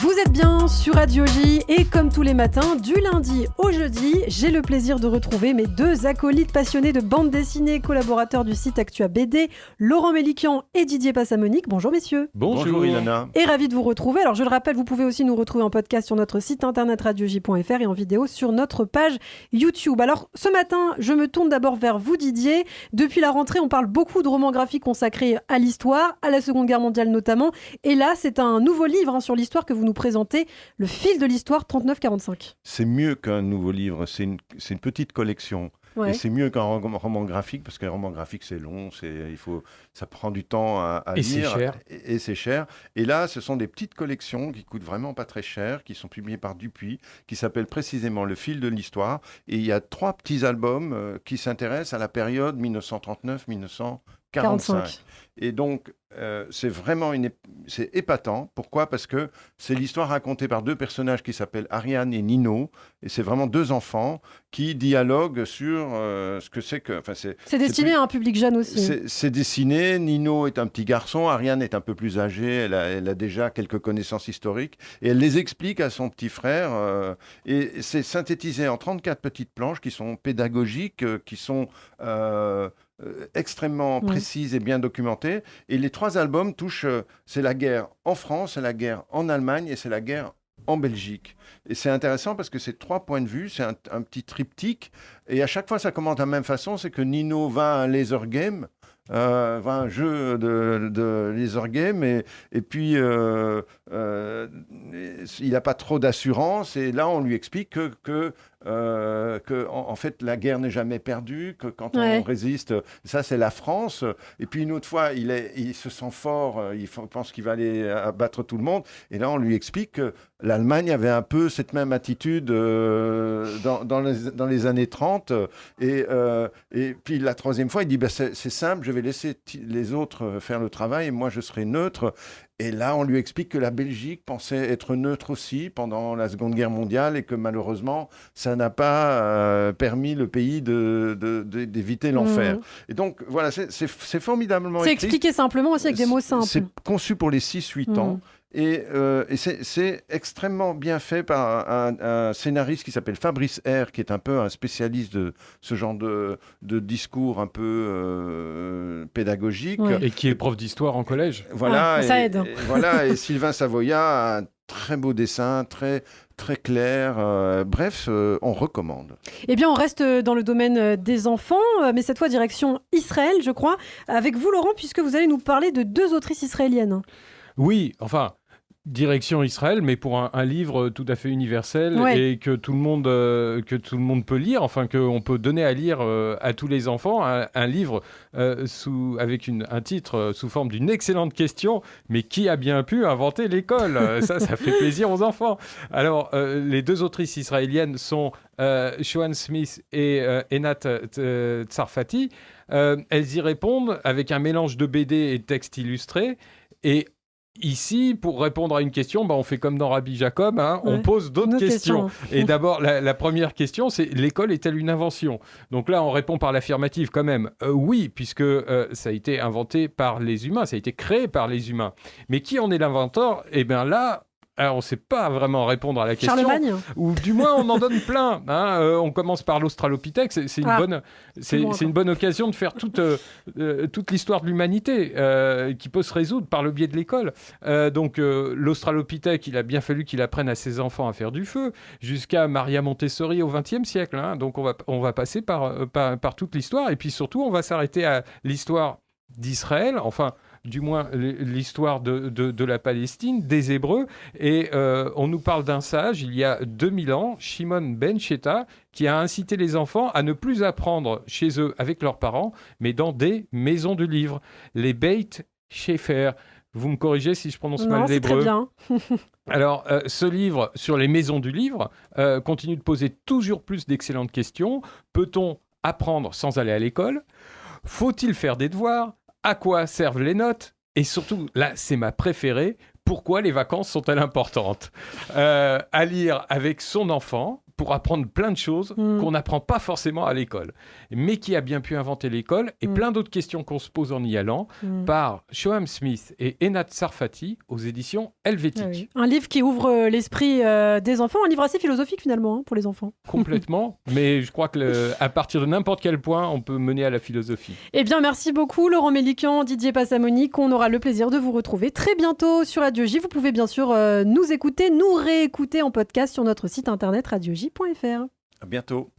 Vous êtes bien sur Radio J et comme tous les matins, du lundi au jeudi, j'ai le plaisir de retrouver mes deux acolytes passionnés de bande dessinée, collaborateurs du site Actua BD, Laurent Mélikian et Didier Passamonique. Bonjour messieurs. Bonjour Ilana. Et ravi de vous retrouver. Alors je le rappelle, vous pouvez aussi nous retrouver en podcast sur notre site internet radioj.fr et en vidéo sur notre page YouTube. Alors ce matin, je me tourne d'abord vers vous Didier. Depuis la rentrée, on parle beaucoup de romans graphiques consacrés à l'histoire, à la Seconde Guerre mondiale notamment. Et là, c'est un nouveau livre sur l'histoire que vous nous présentez, Le fil de l'histoire 39-45. C'est mieux qu'un nouveau livre, c'est une petite collection. Ouais. Et c'est mieux qu'un roman graphique, parce qu'un roman graphique, c'est long, ça prend du temps à lire. C'est cher. Et c'est cher. Et là, ce sont des petites collections qui coûtent vraiment pas très cher, qui sont publiées par Dupuis, qui s'appellent précisément Le fil de l'histoire. Et il y a 3 petits albums qui s'intéressent à la période 1939-1945. Et donc, c'est vraiment c'est épatant. Pourquoi ? Parce que c'est l'histoire racontée par 2 personnages qui s'appellent Ariane et Nino. Et c'est vraiment 2 enfants qui dialoguent sur ce que c'est que... C'est destiné à un public jeune aussi. C'est dessiné. Nino est un petit garçon. Ariane est un peu plus âgée. Elle a déjà quelques connaissances historiques. Et elle les explique à son petit frère. Et c'est synthétisé en 34 petites planches qui sont pédagogiques, qui sont... extrêmement précise et bien documentée. Et les 3 albums touchent, c'est la guerre en France, c'est la guerre en Allemagne et c'est la guerre en Belgique. Et c'est intéressant parce que c'est 3 points de vue, c'est un petit triptyque. Et à chaque fois, ça commence de la même façon, c'est que Nino va à un laser game, va à un jeu de laser game, et puis il n'a pas trop d'assurance. Et là, on lui explique que en fait, la guerre n'est jamais perdue, que quand on résiste, ça c'est la France. Et puis une autre fois, il se sent fort, il pense qu'il va aller abattre tout le monde. Et là, on lui explique que l'Allemagne avait un peu cette même attitude dans les années 30. Et puis la 3e fois, il dit c'est simple, je vais laisser les autres faire le travail et moi je serai neutre. Et là, on lui explique que la Belgique pensait être neutre aussi pendant la Seconde Guerre mondiale et que malheureusement, ça n'a pas permis le pays d'éviter l'enfer. Et donc, voilà, c'est formidablement écrit. C'est expliqué simplement aussi avec des mots simples. C'est conçu pour les 6-8 ans. Et c'est extrêmement bien fait par un scénariste qui s'appelle Fabrice R, qui est un peu un spécialiste de ce genre de discours un peu pédagogique. Et qui est prof d'histoire en collège. Voilà, ça aide. Et Sylvain Savoya a un très beau dessin, très, très clair. Bref, on recommande. Eh bien, on reste dans le domaine des enfants, mais cette fois direction Israël, je crois. Avec vous, Laurent, puisque vous allez nous parler de 2 autrices israéliennes. Oui, enfin... Direction Israël, mais pour un livre tout à fait universel et que tout le monde peut lire, enfin qu'on peut donner à lire à tous les enfants, un livre avec un titre sous forme d'une excellente question, mais qui a bien pu inventer l'école ? Ça fait plaisir aux enfants. Alors, les 2 autrices israéliennes sont Shoan Smith et Enat Tsarfati. Elles y répondent avec un mélange de BD et de textes illustrés, et ici, pour répondre à une question, on fait comme dans Rabbi Jacob, on pose d'autres questions. Et d'abord, la première question, c'est l'école est-elle une invention ? Donc là, on répond par l'affirmative quand même. Oui, puisque ça a été inventé par les humains, ça a été créé par les humains. Mais qui en est l'inventeur ? Eh bien là... Alors, on ne sait pas vraiment répondre à la question. Charlemagne. Ou du moins, on en donne plein. On commence par l'Australopithèque. C'est une bonne occasion de faire toute l'histoire de l'humanité qui peut se résoudre par le biais de l'école. Donc, l'Australopithèque, il a bien fallu qu'il apprenne à ses enfants à faire du feu, jusqu'à Maria Montessori au XXe siècle. Donc, on va passer par toute l'histoire. Et puis surtout, on va s'arrêter à l'histoire d'Israël, enfin... du moins l'histoire de la Palestine, des Hébreux. Et on nous parle d'un sage, il y a 2000 ans, Shimon ben Shetta, qui a incité les enfants à ne plus apprendre chez eux avec leurs parents, mais dans des maisons de livres, les Beit Sefer. Vous me corrigez si je prononce mal l'hébreu. Non, c'est très bien. Alors, ce livre sur les maisons du livre continue de poser toujours plus d'excellentes questions. Peut-on apprendre sans aller à l'école ? Faut-il faire des devoirs ? À quoi servent les notes ? Et surtout, là, c'est ma préférée, pourquoi les vacances sont-elles importantes ? À lire avec son enfant, pour apprendre plein de choses qu'on n'apprend pas forcément à l'école. Mais qui a bien pu inventer l'école et plein d'autres questions qu'on se pose en y allant par Shoham Smith et Enad Sarfati aux éditions Helvétique. Un livre qui ouvre l'esprit des enfants, un livre assez philosophique finalement pour les enfants. Complètement, mais je crois qu'à partir de n'importe quel point, on peut mener à la philosophie. Eh bien, merci beaucoup Laurent Mélican, Didier Passamonique. On aura le plaisir de vous retrouver très bientôt sur Radio J. Vous pouvez bien sûr nous écouter, nous réécouter en podcast sur notre site internet radioj.fr. À bientôt.